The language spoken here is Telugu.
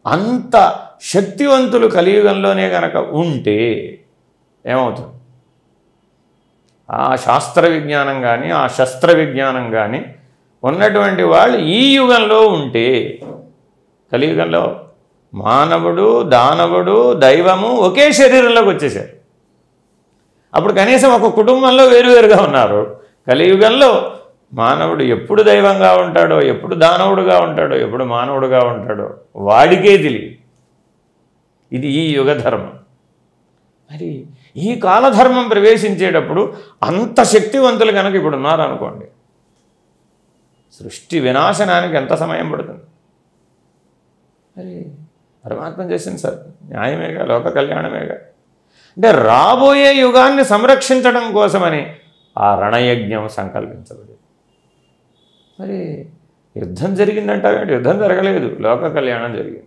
అంత శక్తివంతులు కలియుగంలోనే గనక ఉంటే ఏమవుతుంది? ఆ శాస్త్ర విజ్ఞానం కానీ ఆ శస్త్ర విజ్ఞానం కానీ ఉన్నటువంటి వాళ్ళు ఈ యుగంలో ఉంటే, కలియుగంలో మానవుడు దానవుడు దైవము ఒకే శరీరంలోకి వచ్చేసారు. అప్పుడు కనీసం ఒక కుటుంబంలో వేరువేరుగా ఉన్నారు. కలియుగంలో మానవుడు ఎప్పుడు దైవంగా ఉంటాడో, ఎప్పుడు దానవుడుగా ఉంటాడో, ఎప్పుడు మానవుడుగా ఉంటాడో వాడికే తెలియదు. ఇది ఈ యుగ ధర్మం. మరి ఈ కాలధర్మం ప్రవేశించేటప్పుడు అంత శక్తివంతులు కనుక ఇప్పుడు ఉన్నారనుకోండి, సృష్టి వినాశనానికి ఎంత సమయం పడుతుంది? మరి పరమాత్మ చేసింది సార్ న్యాయమేగా, లోక కళ్యాణమేగా. అంటే రాబోయే యుగాన్ని సంరక్షించడం కోసమని ఆ రణయజ్ఞం సంకల్పించబడింది. మరి యుద్ధం జరిగిందంటావేంటి? యుద్ధం జరగలేదు, లోక కళ్యాణం జరిగింది.